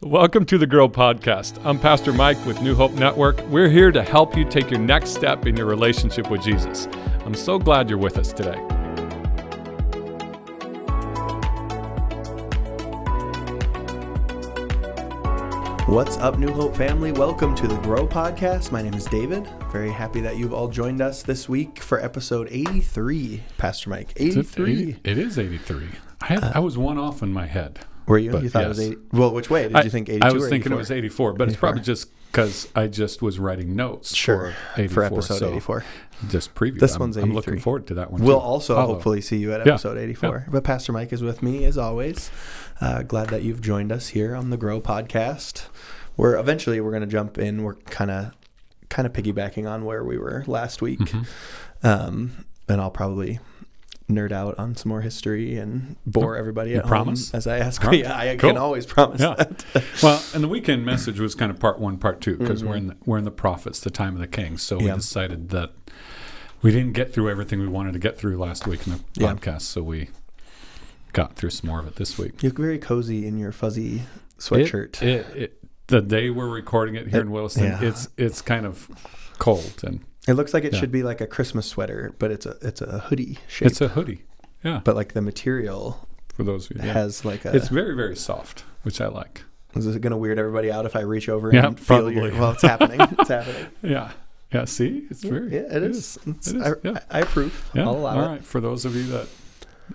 Welcome to the Grow Podcast. I'm Pastor Mike with New Hope Network. We're here to help you take your next step in your relationship with Jesus. I'm so glad you're with us today. What's up, New Hope family? Welcome to the Grow Podcast. My name is David. Very happy that you've all joined us this week for episode 83. Pastor Mike, 83. It is 83. I was one off in my head. Were you? But You thought it was 80? Well, which way? Did you think 82 I or was thinking 84? it was 84, but it's probably just because I just was writing notes Sure, for 84. for episode 84. Just preview. This one's 83. I'm looking forward to that one. We'll too. also hopefully see you at episode 84. Yeah. But Pastor Mike is with me, as always. Glad that you've joined us here on the Grow Podcast. We're going to jump in. We're kind of piggybacking on where we were last week. And I'll probably nerd out on some more history and bore everybody at promise? home as I ask. Right. Yeah, I Cool. can always promise that. Well, and the weekend message was kind of part one, part two, because we're in the prophets, the time of the kings. So we decided that we didn't get through everything we wanted to get through last week in the podcast, so we got through some more of it this week. You look very cozy in your fuzzy sweatshirt. The day we're recording it here in Williston, it's kind of cold, and it looks like it should be like a Christmas sweater, but it's a hoodie shape. It's a hoodie, yeah. But like the material For those of you, has like a. it's very, very soft, which I like. Is it going to weird everybody out if I reach over Yeah, and feel probably. Well, it's happening. It's happening. Yeah. See, it's very. Yeah, it is. Yeah. I approve. Yeah. I'll allow All it. right. For those of you that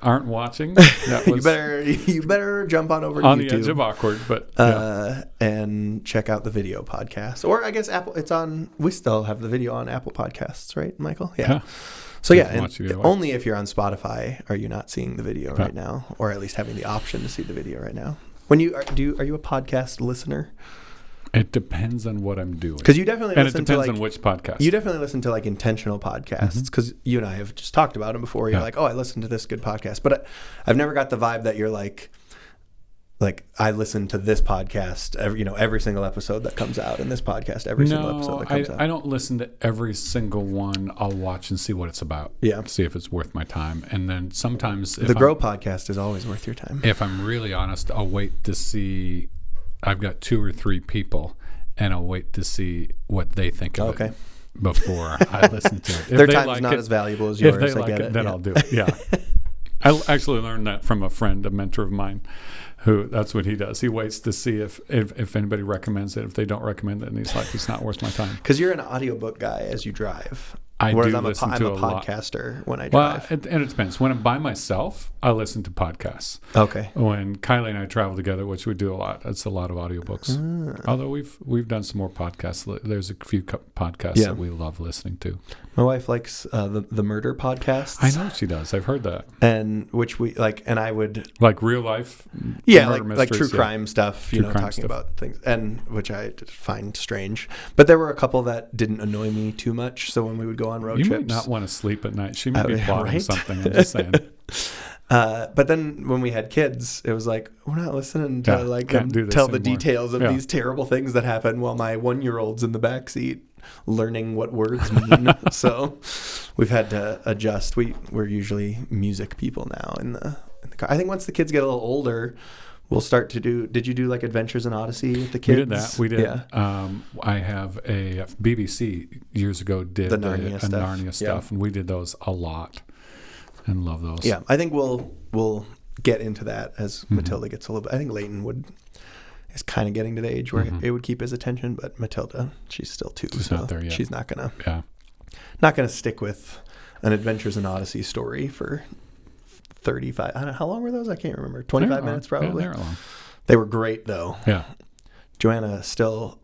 aren't watching, that was You better jump on over to on YouTube. the edge of awkward, but and check out the video podcast. Or I guess Apple. It's on. We still have the video on Apple Podcasts, right, Michael? Yeah. So You yeah, can and watch it either way. only if you're on Spotify are you not seeing the video right now, or at least having the option to see the video right now. When you are you a podcast listener? It depends on what I'm doing. Because you definitely And it listen depends to on which podcast. You definitely listen to like intentional podcasts because you and I have just talked about them before. You're like, oh, I listened to this good podcast, but I've never got the vibe that you're like I listen to this podcast every single episode that comes out, and this podcast every single episode that comes out. I don't listen to every single one. I'll watch and see what it's about. Yeah. See if it's worth my time. And then sometimes The Grow podcast is always worth your time. If I'm really honest, I'll wait to see. I've got 2 or 3 people, and I'll wait to see what they think of it before I listen to it. If Their they time's like not it, as valuable as yours. If they I like get it, then I'll do it. Yeah. I actually learned that from a friend, a mentor of mine, who that's what he does. He waits to see if anybody recommends it. If they don't recommend it, and he's like, it's not worth my time. Because you're an audiobook guy as you drive. Whereas I'm a lot. podcaster when I drive. Well, and it depends. When I'm by myself, I listen to podcasts. Okay. When Kylie and I travel together, which we do a lot, it's a lot of audiobooks. Although we've done some more podcasts. There's a few podcasts that we love listening to. My wife likes the murder podcasts. I know she does. I've heard that. And which we like, and I would like real life. Like true crime stuff. Talking about things, and which I find strange. But there were a couple that didn't annoy me too much. So when we would go on road you trips, might not want to sleep at night. She may be plotting right? something. I'm just saying. But then when we had kids, it was like we're not listening to them tell the details of these terrible things that happen while my 1-year-old's in the back seat learning what words mean. So we've had to adjust. We're usually music people now in the car. I think once the kids get a little older, we'll start to do. Did you do like Adventures in Odyssey with the kids? We did that. We did. Yeah. I have a BBC years ago did the Narnia stuff, and we did those a lot, and love those. Yeah, I think we'll get into that as Matilda gets a little bit. I think Leighton is kind of getting to the age where it would keep his attention, but Matilda, she's still 2, she's not there yet. She's not gonna stick with an Adventures in Odyssey story for 35. I don't know, how long were those? I can't remember. 25 minutes probably. Yeah, they were long. They were great though. Yeah. Joanna still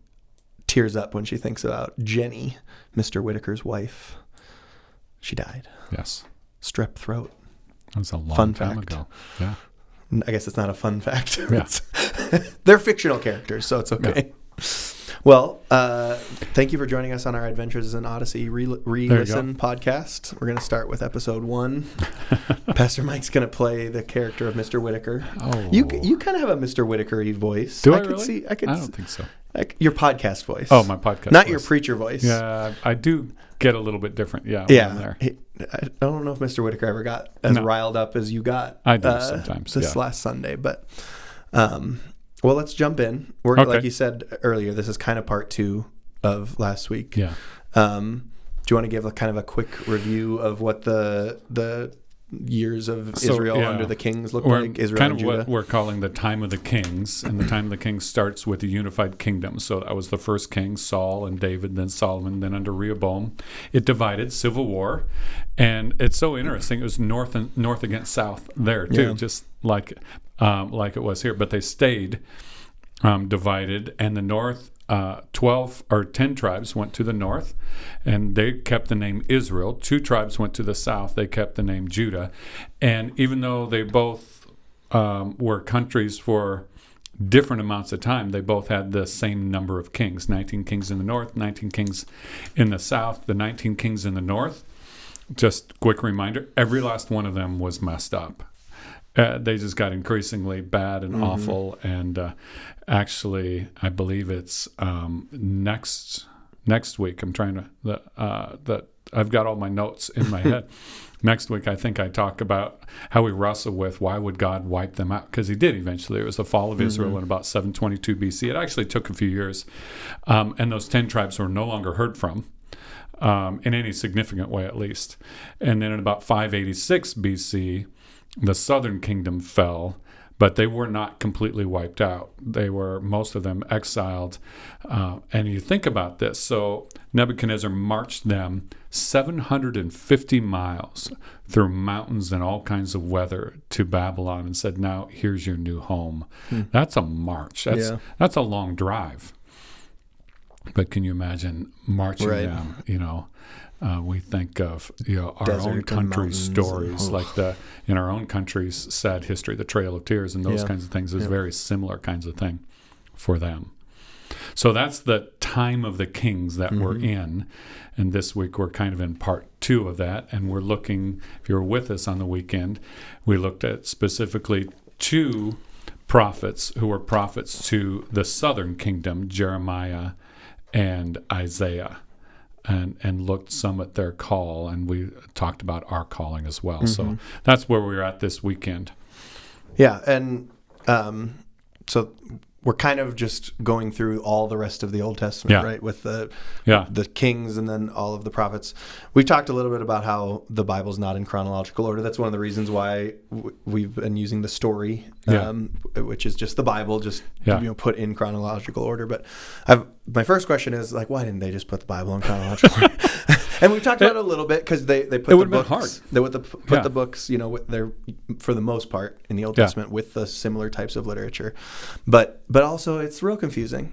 tears up when she thinks about Jenny, Mr. Whitaker's wife. She died. Yes. Strep throat. That was a long time ago. Yeah. I guess it's not a fun fact. Yeah. They're fictional characters, so it's okay. Yeah. Well, thank you for joining us on our Adventures in Odyssey re-listen podcast. We're going to start with episode 1. Pastor Mike's going to play the character of Mr. Whitaker. Oh. You kind of have a Mr. Whitaker-y voice. Do I really? I don't think so. Your podcast voice. Oh, my podcast Not voice. your preacher voice. Yeah, I do get a little bit different. Yeah. Yeah. I don't know if Mr. Whitaker ever got as riled up as you got. I do sometimes. This last Sunday, but Well, let's jump in. We're like you said earlier, this is kind of part 2 of last week. Yeah. Do you want to give kind of a quick review of what the years of Israel under the kings look like? Israel kind and of Judah? What we're calling the time of the kings, and the time of the kings starts with the unified kingdom. So that was the first king, Saul and David, then Solomon, then under Rehoboam. It divided, civil war, and it's so interesting. It was north against south there too, just like it was here. But they stayed divided, and the north. 12 or 10 tribes went to the north, and they kept the name Israel. 2 tribes went to the south. They kept the name Judah. And even though they both were countries for different amounts of time, they both had the same number of kings, 19 kings in the north, 19 kings in the south. The 19 kings in the north, just quick reminder, every last one of them was messed up. They just got increasingly bad and awful, and actually, I believe it's next week. I'm trying to I've got all my notes in my head. Next week, I think I talk about how we wrestle with why would God wipe them out, because He did eventually. It was the fall of Israel in about 722 BC. It actually took a few years, and those 10 tribes were no longer heard from. In any significant way, at least. And then in about 586 BC, the southern kingdom fell, but they were not completely wiped out. They were, most of them, exiled. And you think about this. So Nebuchadnezzar marched them 750 miles through mountains and all kinds of weather to Babylon and said, now here's your new home. That's a march. That's a long drive. But can you imagine marching them, we think of our Desert own country's stories, and, like in our own country's sad history, the Trail of Tears, and those kinds of things is very similar kinds of thing for them. So that's the time of the kings that we're in, and this week we're kind of in part 2 of that, and we're looking. If you were with us on the weekend, we looked at specifically 2 prophets who were prophets to the southern kingdom, Jeremiah and Isaiah. And looked some at their call, and we talked about our calling as well. So that's where we're at this weekend. Yeah, and so we're kind of just going through all the rest of the Old Testament, right? With the kings and then all of the prophets. We've talked a little bit about how the Bible's not in chronological order. That's one of the reasons why we've been using the story, which is just the Bible, put in chronological order. But my first question is, like, why didn't they just put the Bible in chronological order? And we've talked about it a little bit because they put the books. Hard. They would put the books, for the most part in the Old Testament with the similar types of literature, but also it's real confusing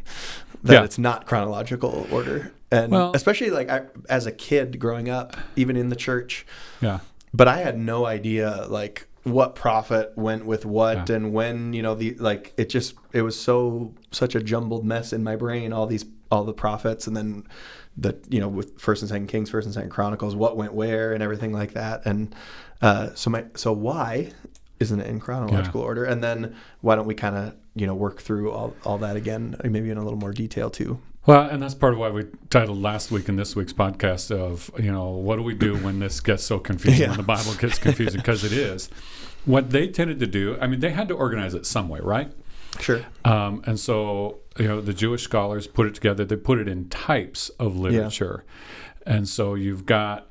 that it's not chronological order, and especially like as a kid growing up, even in the church. Yeah. But I had no idea like what prophet went with what and when. It was such a jumbled mess in my brain. All the prophets, and then with First and Second Kings, First and Second Chronicles, what went where and everything like that. And so why isn't it in chronological order? And then why don't we kind of work through all that again, maybe in a little more detail too. Well, and that's part of why we titled last week and this week's podcast of, what do we do when this gets so confusing, when the Bible gets confusing, because it is. What they tended to do, they had to organize it some way, right? Sure. And so, the Jewish scholars put it together. They put it in types of literature. And so you've got,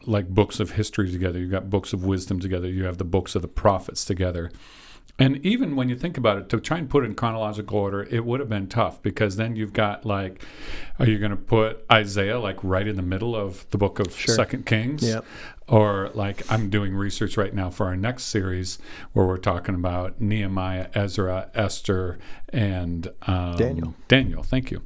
like books of history together. You've got books of wisdom together. You have the books of the prophets together. And even when you think about it, to try and put it in chronological order, it would have been tough, because then you've got like, are you going to put Isaiah like right in the middle of the book of Second Kings? Yep. Or like I'm doing research right now for our next series where we're talking about Nehemiah, Ezra, Esther, and Daniel, thank you.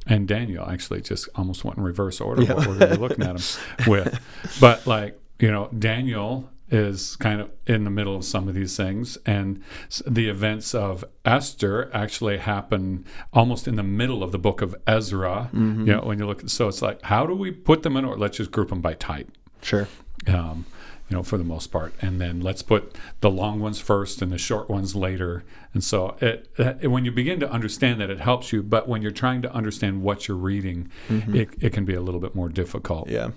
And Daniel actually just almost went in reverse order what we're going to be looking at him with. But like, Daniel is kind of in the middle of some of these things, and the events of Esther actually happen almost in the middle of the book of Ezra. When you look, so it's like, how do we put them in order? Let's just group them by type. Sure. For the most part, and then let's put the long ones first and the short ones later. And so when you begin to understand that, it helps you, but when you're trying to understand what you're reading, it can be a little bit more difficult. Yeah.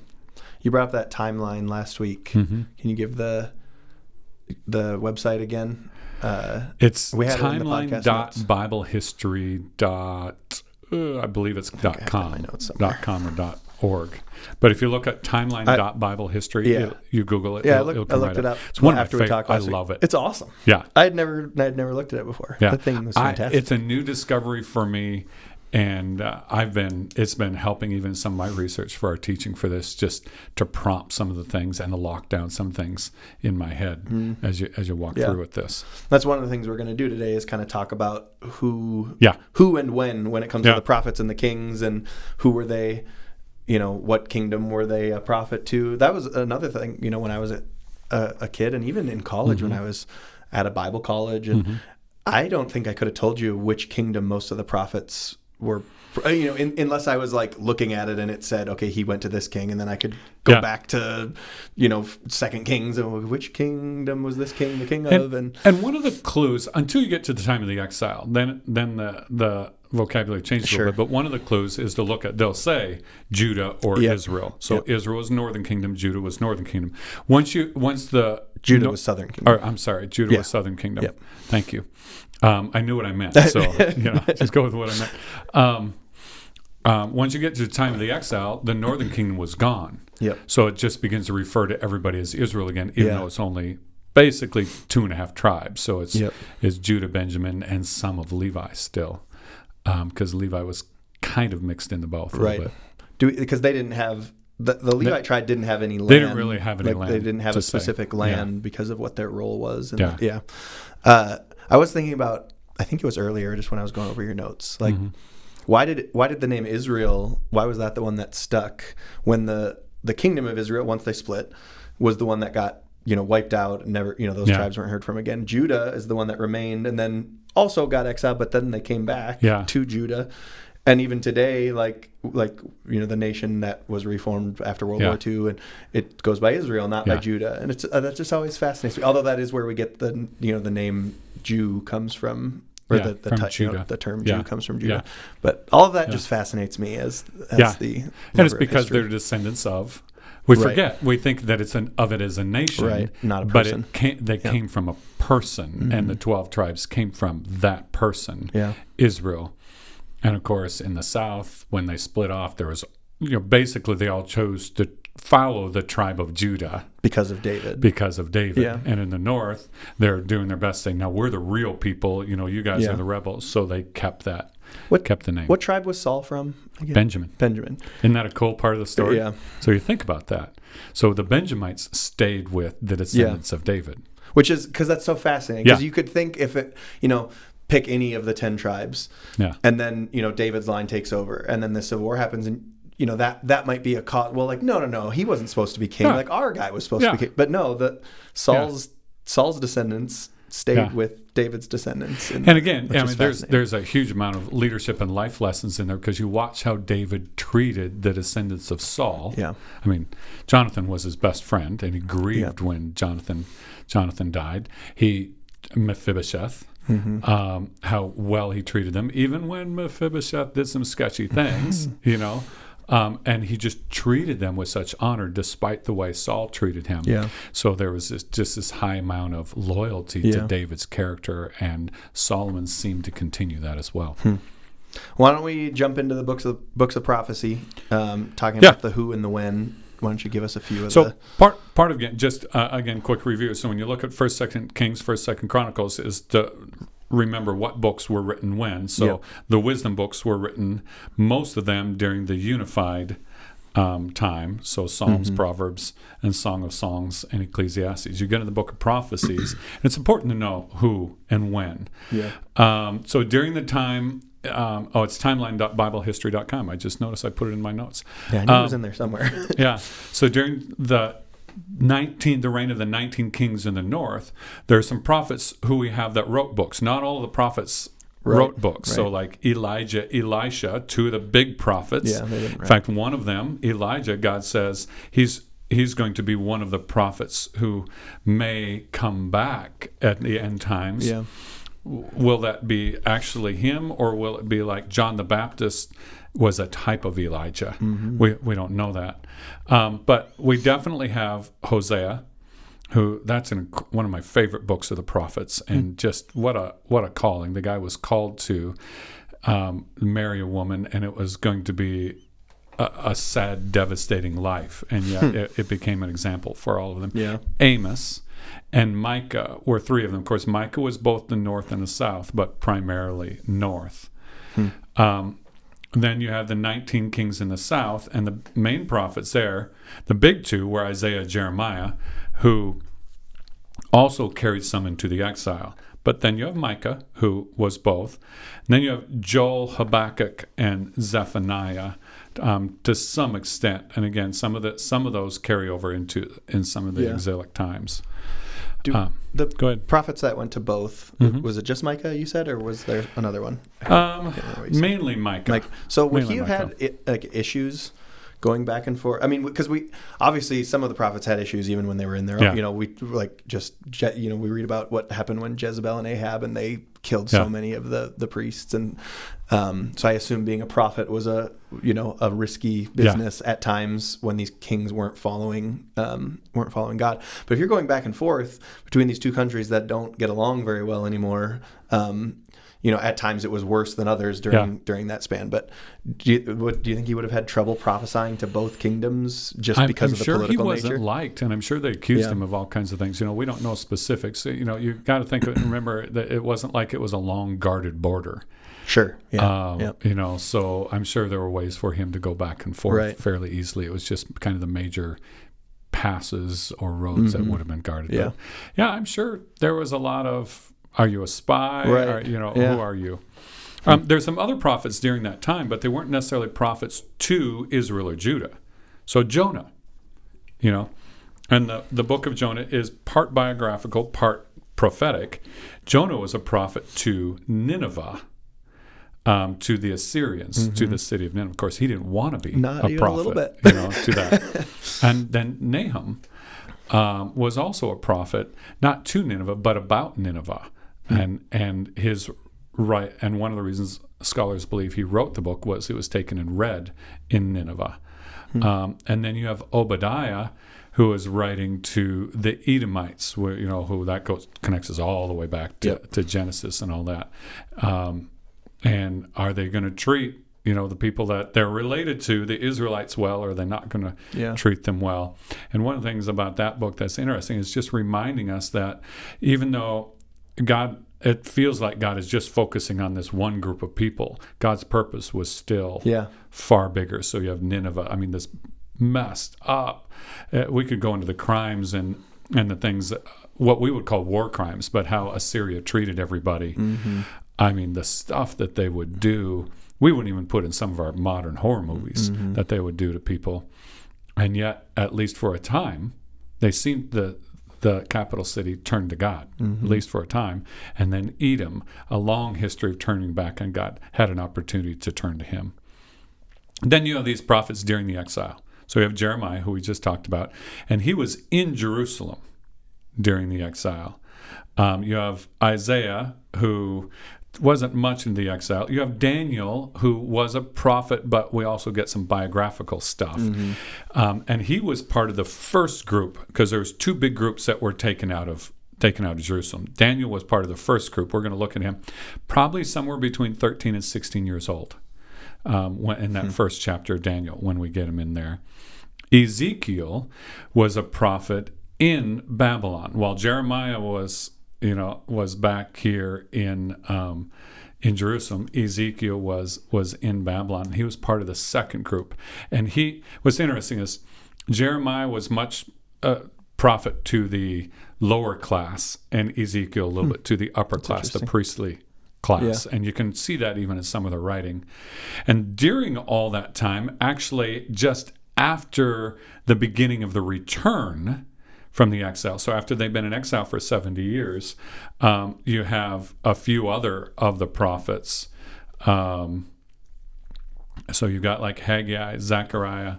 You brought up that timeline last week. Can you give the website again? It's timeline.biblehistory. I believe it's .com or .org. But if you look at timeline.biblehistory, you Google it. Yeah, I looked it up. It's one of my favorites. I love it. It's awesome. Yeah, I'd never looked at it before. Yeah, that thing was fantastic. It's a new discovery for me. And it's been helping even some of my research for our teaching for this, just to prompt some of the things and to lock down some things in my head as you walk through with this. That's one of the things we're going to do today is kind of talk about who and when it comes to the prophets and the kings, and who were they, what kingdom were they a prophet to? That was another thing, when I was a kid, and even in college when I was at a Bible college, and I don't think I could have told you which kingdom most of the prophets were, unless I was like looking at it and it said, okay, he went to this king, and then I could go back to, 2 Kings, and which kingdom was this king the king of? And one of the clues, until you get to the time of the exile, then the vocabulary changes a little bit. But one of the clues is to look at, they'll say Judah or Israel. So Israel was northern kingdom, Judah was northern kingdom. Judah was southern kingdom. Or, I'm sorry, Judah was southern kingdom. Yep. Thank you. I knew what I meant, so just go with what I meant. Once you get to the time of the exile, the northern kingdom was gone. Yep. So it just begins to refer to everybody as Israel again, even though it's only basically 2.5 tribes. So it's Judah, Benjamin, and some of Levi still, because Levi was kind of mixed into both a little bit. Because they didn't have... The Levite tribe didn't have any land. They didn't really have any land. They didn't have a specific land because of what their role was. And I was thinking about, I think it was earlier, just when I was going over your notes, like why did the name Israel, why was that the one that stuck when the kingdom of Israel, once they split, was the one that got wiped out and never, those tribes weren't heard from again. Judah is the one that remained and then also got exiled, but then they came back to Judah. And even today, like the nation that was reformed after World War II, and it goes by Israel, not by Judah, and it's that just always fascinates me. Although that is where we get the the name Jew comes from, or the term Jew comes from Judah. Yeah. But all of that just fascinates me as the and it's because they're descendants of. We forget. We think that it's of it as a nation, not a person. But they came from a person, and the 12 tribes came from that person, Israel. And of course, in the South, when they split off, there was, basically they all chose to follow the tribe of Judah because of David. Yeah. And in the North, they're doing their best, saying, "Now we're the real people. You guys are the rebels." So they kept that. Kept the name. What tribe was Saul from again? Benjamin. Isn't that a cool part of the story? Yeah. So you think about that. So the Benjamites stayed with the descendants of David, which is because that's so fascinating. Because you could think if it, pick any of the 10 tribes, and then David's line takes over, and then the civil war happens, and that might be a cause. Well, like no, he wasn't supposed to be king. Like our guy was supposed to be king, but no, Saul's descendants stayed with David's descendants. And again, there's a huge amount of leadership and life lessons in there, because you watch how David treated the descendants of Saul. Yeah, I mean, Jonathan was his best friend, and he grieved when Jonathan died. Mephibosheth. How well he treated them, even when Mephibosheth did some sketchy things, and he just treated them with such honor, despite the way Saul treated him. Yeah. So there was this high amount of loyalty to David's character, and Solomon seemed to continue that as well. Why don't we jump into the books of prophecy, talking about the who and the when. Why don't you give us a few of the... part of again, quick review. So when you look at 1st, 2nd Kings, 1st, 2nd Chronicles, is to remember what books were written when. So the wisdom books were written, most of them during the unified time. So Psalms, Proverbs, and Song of Songs, and Ecclesiastes. You get into the book of prophecies, and it's important to know who and when. Yeah. So during the time... it's timeline.biblehistory.com. I just noticed I put it in my notes. Yeah, I knew it was in there somewhere. So during the reign of the 19 kings in the north, there are some prophets who we have that wrote books. Not all of the prophets wrote books. So like Elijah, Elisha, 2 of the big prophets. Yeah, they didn't write. In fact, one of them, Elijah, God says he's going to be one of the prophets who may come back at the end times. Yeah. Will that be actually him, or will it be like John the Baptist was a type of Elijah? We don't know that. But we definitely have Hosea. that's one of my favorite books of the prophets, and just what a calling. The guy was called to marry a woman, and it was going to be a sad, devastating life, and yet it became an example for all of them. Yeah. Amos and Micah were three of them. Of course, Micah was both the north and the south, but primarily north. Then you have the 19 kings in the south, and the main prophets there, the big two were Isaiah and Jeremiah, who also carried some into the exile. But then you have Micah, who was both. And then you have Joel, Habakkuk, and Zephaniah to some extent. And again, some of those carry over in some of the exilic times. Go ahead. Prophets that went to both, was it just Micah, you said, or was there another one? Mainly Micah. So would he have had issues going back and forth? I mean, because we obviously some of the prophets had issues even when they were in their own. You know, we we read about what happened when Jezebel and Ahab, and they killed so many of the priests, and so I assume being a prophet was a risky business at times when these kings weren't following God. But if you're going back and forth between these two countries that don't get along very well anymore, at times it was worse than others during that span. But do you think he would have had trouble prophesying to both kingdoms just because of the political nature? I'm sure he wasn't liked, and I'm sure they accused him of all kinds of things. We don't know specifics. You got to remember that it wasn't like it was a long guarded border. Sure. Yeah. So I'm sure there were ways for him to go back and forth fairly easily. It was just kind of the major passes or roads that would have been guarded. Yeah. But, I'm sure there was a lot of, are you a spy? Right. Or, who are you? There's some other prophets during that time, but they weren't necessarily prophets to Israel or Judah. So Jonah, and the book of Jonah is part biographical, part prophetic. Jonah was a prophet to Nineveh, to the Assyrians, to the city of Nineveh. Of course, he didn't want to be a prophet, a little bit. To that. And then Nahum was also a prophet, not to Nineveh, but about Nineveh. And his right, and one of the reasons scholars believe he wrote the book was it was taken and read in Nineveh. And then you have Obadiah, who is writing to the Edomites, where who that connects us all the way back to Genesis and all that. And are they going to treat the people that they're related to, the Israelites, well, or are they not going to treat them well? And one of the things about that book that's interesting is just reminding us that even though it feels like God is just focusing on this one group of people, God's purpose was still far bigger. So you have Nineveh, this messed up. We could go into the crimes and the things, what we would call war crimes, but how Assyria treated everybody. The stuff that they would do, we wouldn't even put in some of our modern horror movies that they would do to people. And yet, at least for a time, they seemed the capital city turned to God, at least for a time. And then Edom, a long history of turning back on God, had an opportunity to turn to him. And then you have these prophets during the exile. So you have Jeremiah, who we just talked about, and he was in Jerusalem during the exile. You have Isaiah, who wasn't much in the exile. You have Daniel, who was a prophet, but we also get some biographical stuff. And he was part of the first group, because there was two big groups that were taken out of Jerusalem. Daniel was part of the first group. We're going to look at him probably somewhere between 13 and 16 years old in that first chapter of Daniel, when we get him in there. Ezekiel was a prophet in Babylon, while Jeremiah was back here in Jerusalem. Ezekiel was in Babylon. He was part of the second group. And what's interesting is Jeremiah was much prophet to the lower class, and Ezekiel a little bit to the upper class, the priestly class. And you can see that even in some of the writing. And during all that time, actually just after the beginning of the return from the exile. So after they've been in exile for 70 years, you have a few other of the prophets. So you've got like Haggai, Zechariah,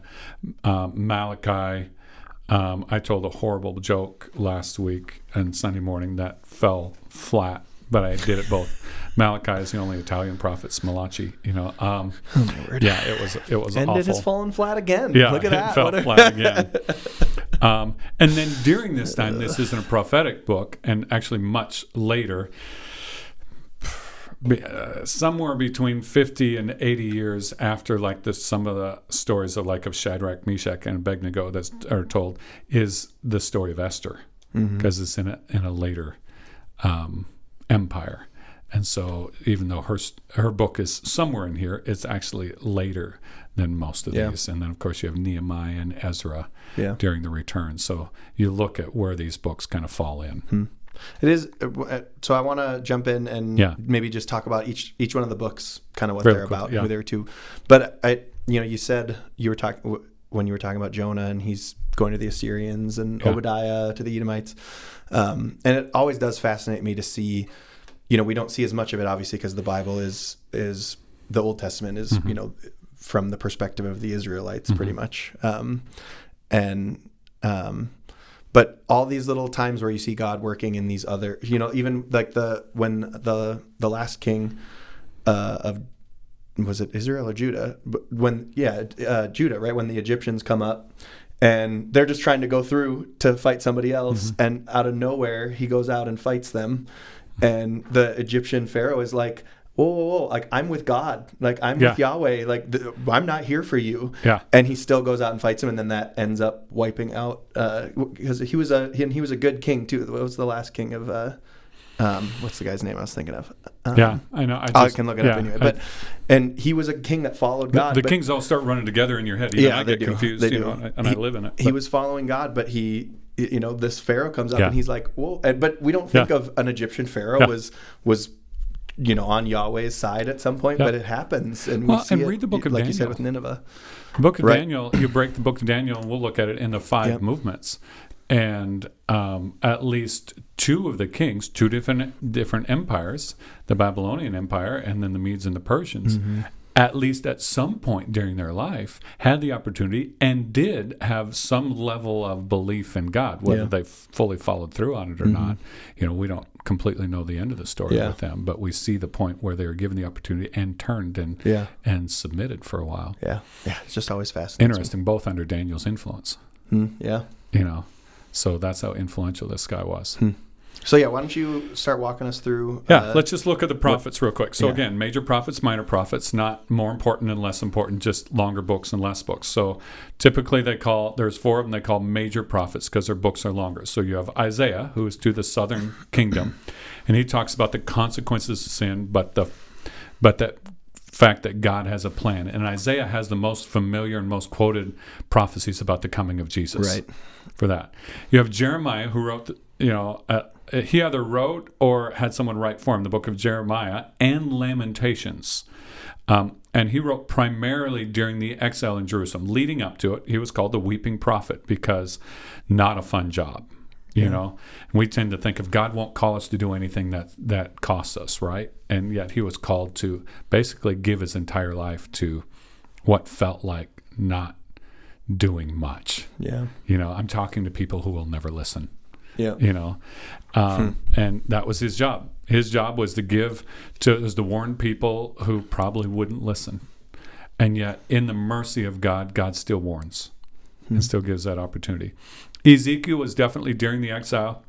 Malachi. I told a horrible joke last week and Sunday morning that fell flat, but I did it both. Malachi is the only Italian prophet, Smalachi. Oh my word. Yeah, it was and awful. it has fallen flat again. Yeah, look at that. It fell flat again. And then during this time, this isn't a prophetic book, and actually much later, somewhere between 50 and 80 years after, like some of the stories of Shadrach, Meshach, and Abednego that are told, is the story of Esther, because it's in a later empire. And so even though her book is somewhere in here, it's actually later than most of these. And then, of course, you have Nehemiah and Ezra during the return. So you look at where these books kind of fall in. It is. So I want to jump in and maybe just talk about each one of the books, kind of what they're about, who they're to. But you said you were talking when you were talking about Jonah, and he's going to the Assyrians, and Obadiah to the Edomites. And it always does fascinate me to see. We don't see as much of it, obviously, because the Bible is the Old Testament is, from the perspective of the Israelites, pretty much. But all these little times where you see God working in these other, even like when the last king of, was it Israel or Judah? Judah, right? When the Egyptians come up and they're just trying to go through to fight somebody else, and out of nowhere he goes out and fights them. And the Egyptian Pharaoh is like, whoa, like, I'm with God. Like, I'm with Yahweh. Like, I'm not here for you. Yeah. And he still goes out and fights him. And then that ends up wiping out, because he was a good king too. What was the last king of, what's the guy's name I was thinking of? I know. I can look it up anyway. And he was a king that followed God. The kings all start running together in your head. I get confused, and I live in it. He was following God, but this Pharaoh comes up and he's like, whoa. But we don't think of an Egyptian Pharaoh was on Yahweh's side at some point, but it happens. And we see read the book of Daniel. Like you said with Nineveh. The book of Daniel, you break the book of Daniel, and we'll look at it in the 5 movements. And at least 2 of the kings, 2 different empires, the Babylonian Empire and then the Medes and the Persians, at least at some point during their life, had the opportunity and did have some level of belief in God. Whether they fully followed through on it or not, we don't completely know the end of the story with them, but we see the point where they were given the opportunity and turned and submitted for a while. It's just always fascinating. Interesting, both under Daniel's influence. So that's how influential this guy was. So why don't you start walking us through? Let's just look at the prophets real quick. So again, major prophets, minor prophets, not more important and less important, just longer books and less books. So typically there's 4 of them they call major prophets because their books are longer. So you have Isaiah, who is to the southern kingdom, and he talks about the consequences of sin, but that fact that God has a plan. And Isaiah has the most familiar and most quoted prophecies about the coming of Jesus. Right. For that. You have Jeremiah, who wrote he either wrote or had someone write for him the book of Jeremiah and Lamentations. And he wrote primarily during the exile in Jerusalem. Leading up to it, he was called the weeping prophet because not a fun job. And we tend to think of God won't call us to do anything that costs us, right? And yet he was called to basically give his entire life to what felt like not doing much. I'm talking to people who will never listen. And that was his job. His job was to warn people who probably wouldn't listen. And yet, in the mercy of God, God still warns and still gives that opportunity. Ezekiel was definitely during the exile,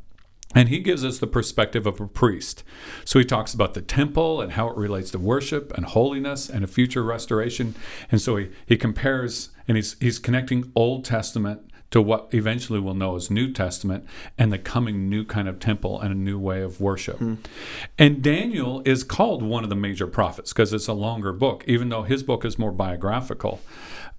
and he gives us the perspective of a priest. So he talks about the temple and how it relates to worship and holiness and a future restoration. And so he compares, and he's connecting Old Testament to what eventually we'll know as New Testament and the coming new kind of temple and a new way of worship. And Daniel is called one of the major prophets because it's a longer book, even though his book is more biographical.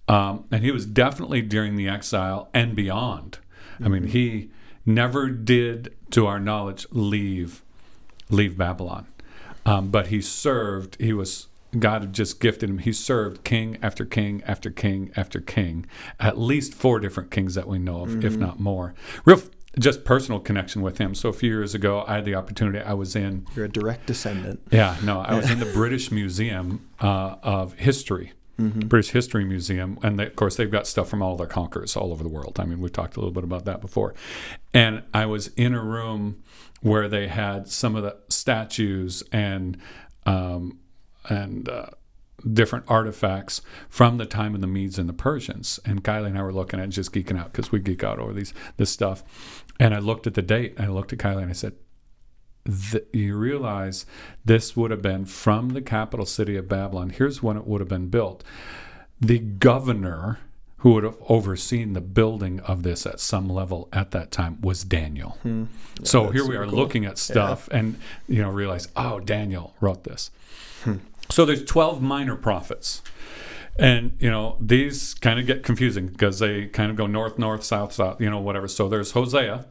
And he was definitely during the exile and beyond. I mean, he never did, to our knowledge, leave Babylon. But he served, God had just gifted him. He served king after king after king after king, at least 4 different kings that we know of, if not more. Just personal connection with him. So a few years ago, I had the opportunity. I was in... You're a direct descendant. I was in the British Museum of History, British History Museum, and of course they've got stuff from all their conquerors all over the world. I mean, we've talked a little bit about that before. And I was in a room where they had some of the statues and different artifacts from the time of the Medes and the Persians. And Kylie and I were looking at it, just geeking out because we geek out over this stuff. And I looked at the date, and I looked at Kylie and I said, you realize this would have been from the capital city of Babylon. Here's when it would have been built. The governor who would have overseen the building of this at some level at that time was Daniel. Yeah, so here we are looking at stuff and realize, Daniel wrote this. So there's 12 minor prophets. And, these kind of get confusing because they kind of go north, north, south, south, whatever. So there's Hosea,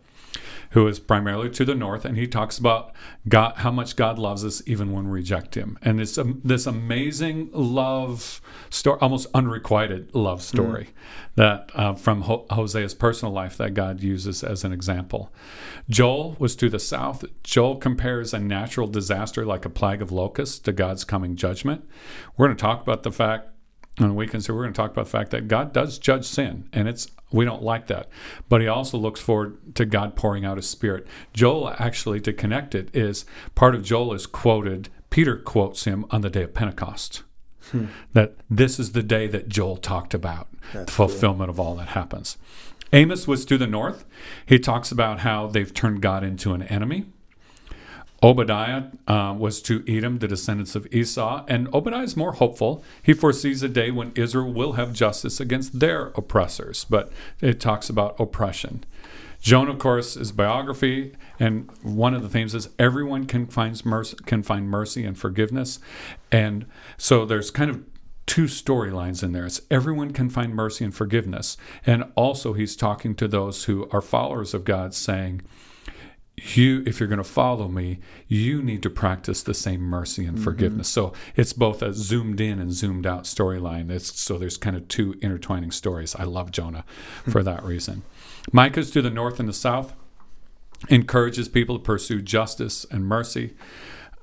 who is primarily to the north, and he talks about God, how much God loves us even when we reject him. And it's this amazing love story, almost unrequited love story that from Hosea's personal life that God uses as an example. Joel was to the south. Joel compares a natural disaster like a plague of locusts to God's coming judgment. We're going to talk about the fact on weekends here, we're going to talk about the fact that God does judge sin, and we don't like that. But he also looks forward to God pouring out his Spirit. Joel, actually, to connect it, is part of Joel is quoted, Peter quotes him on the day of Pentecost. That this is the day that Joel talked about, the fulfillment of all that happens. Amos was to the north. He talks about how they've turned God into an enemy. Obadiah was to Edom, the descendants of Esau, and Obadiah is more hopeful. He foresees a day when Israel will have justice against their oppressors, but it talks about oppression. Jonah, of course, is biography, and one of the themes is everyone can find mercy and forgiveness, and so there's kind of two storylines in there. It's everyone can find mercy and forgiveness, and also he's talking to those who are followers of God, saying, if you're going to follow me, you need to practice the same mercy and forgiveness. So it's both a zoomed in and zoomed out storyline. So there's kind of two intertwining stories. I love Jonah for that reason. Micah's to the north and the south, encourages people to pursue justice and mercy.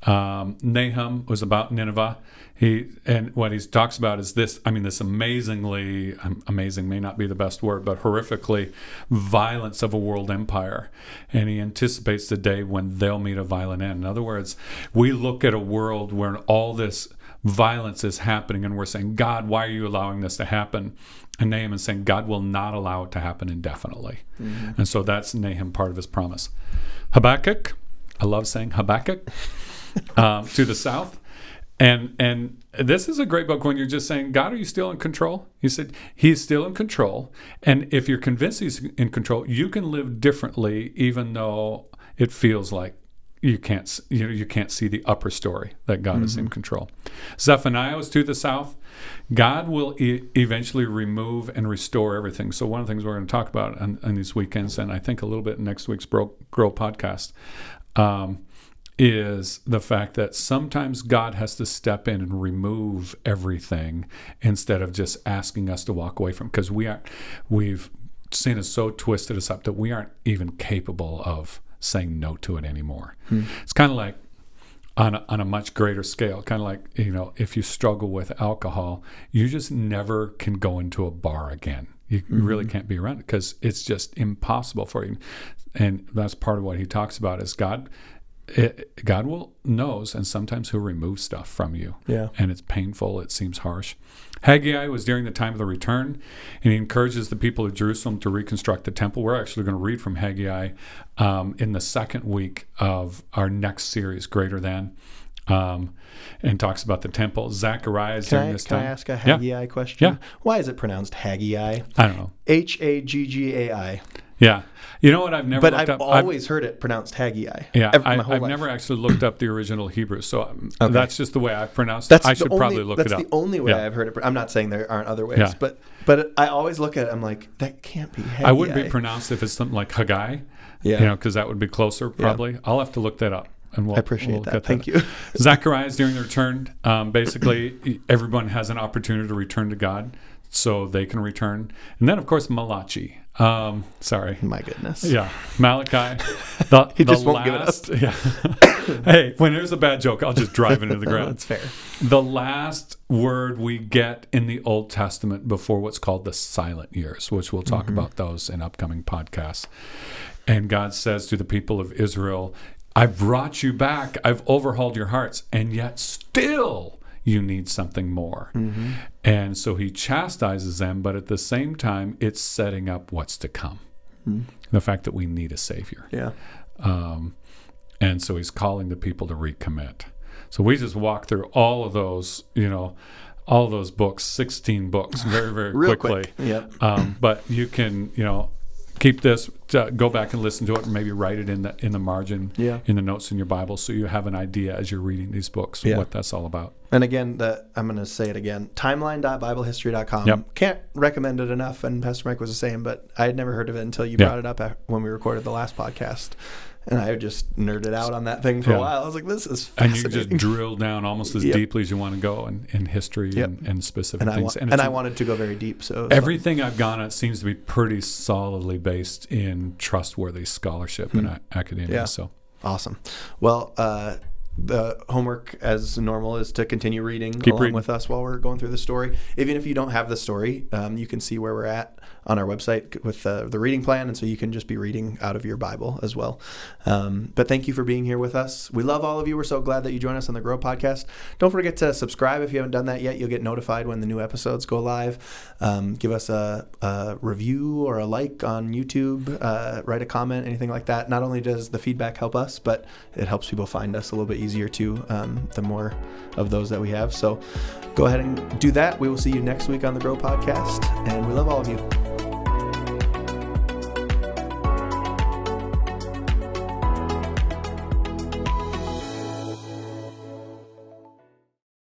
Nahum was about Nineveh. And what he talks about is this amazingly, amazing may not be the best word, but horrifically violence of a world empire. And he anticipates the day when they'll meet a violent end. In other words, we look at a world where all this violence is happening and we're saying, God, why are you allowing this to happen? And Nahum is saying, God will not allow it to happen indefinitely. And so that's Nahum, part of his promise. Habakkuk, I love saying Habakkuk, to the south. And this is a great book when you're just saying, God, are you still in control? He said, he's still in control. And if you're convinced he's in control, you can live differently, even though it feels like you can't see the upper story that God is in control. Zephaniah was to the south. God will eventually remove and restore everything. So one of the things we're going to talk about on these weekends, and I think a little bit in next week's Grow podcast, is the fact that sometimes God has to step in and remove everything instead of just asking us to walk away from it, because sin has so twisted us up that we aren't even capable of saying no to it anymore. It's kind of like on a much greater scale, kind of like, if you struggle with alcohol, you just never can go into a bar again. You really can't be around it because it's just impossible for you. And that's part of what he talks about is God knows, and sometimes he'll remove stuff from you. Yeah. And it's painful. It seems harsh. Haggai was during the time of the return, and he encourages the people of Jerusalem to reconstruct the temple. We're actually going to read from Haggai in the second week of our next series, Greater Than, and talks about the temple. Zechariah is during this time. Can I ask a Haggai question? Yeah. Why is it pronounced Haggai? I don't know. Haggai. Yeah. You know what? I've never looked up. But I've always heard it pronounced Haggai. Yeah. I've never actually looked up the original Hebrew. So that's just the way I've pronounced it. I should probably look it up. That's the only way I've heard it. I'm not saying there aren't other ways, but I always look at it, I'm like, that can't be Haggai. I wouldn't be pronounced if it's something like Haggai. Yeah. Because that would be closer probably. Yeah. I'll have to look that up. And I appreciate that. Thank you. Zechariah is during the return. Basically, everyone has an opportunity to return to God, so they can return. And then, of course, Malachi. Sorry. My goodness. Yeah. Malachi. He just won't give it up. Yeah. Hey, when there's a bad joke, I'll just drive it into the ground. That's fair. The last word we get in the Old Testament before what's called the silent years, which we'll talk about those in upcoming podcasts. And God says to the people of Israel, I've brought you back. I've overhauled your hearts. And yet still you need something more. And so he chastises them, but at the same time, it's setting up what's to come. The fact that we need a Savior. Yeah. And so he's calling the people to recommit. So we just walk through all of those, all of those books, 16 books, very, very quickly. Quick. Yep. But you can, keep this, go back and listen to it, and maybe write it in the margin, in the notes in your Bible, so you have an idea as you're reading these books what that's all about. And again, I'm going to say it again, timeline.biblehistory.com. Yep. Can't recommend it enough, and Pastor Mike was the same, but I had never heard of it until you brought it up when we recorded the last podcast. And I just nerded out on that thing for a while. I was like, this is fascinating. And you just drill down almost as deeply as you want to go in history and specific things. And I wanted to go very deep. So everything I've gone at seems to be pretty solidly based in trustworthy scholarship and academia. Yeah. So awesome. Well, the homework, as normal, is to continue reading along with us while we're going through the story. Even if you don't have the story, you can see where we're at on our website with the reading plan, and so you can just be reading out of your Bible as well. But thank you for being here with us. We love all of you. We're so glad that you join us on the Grow Podcast. Don't forget to subscribe if you haven't done that yet. You'll get notified when the new episodes go live. Give us a review or a like on YouTube. Write a comment, anything like that. Not only does the feedback help us, but it helps people find us a little bit easier too, the more of those that we have. So go ahead and do that. We will see you next week on the Grow Podcast, and we love all of you.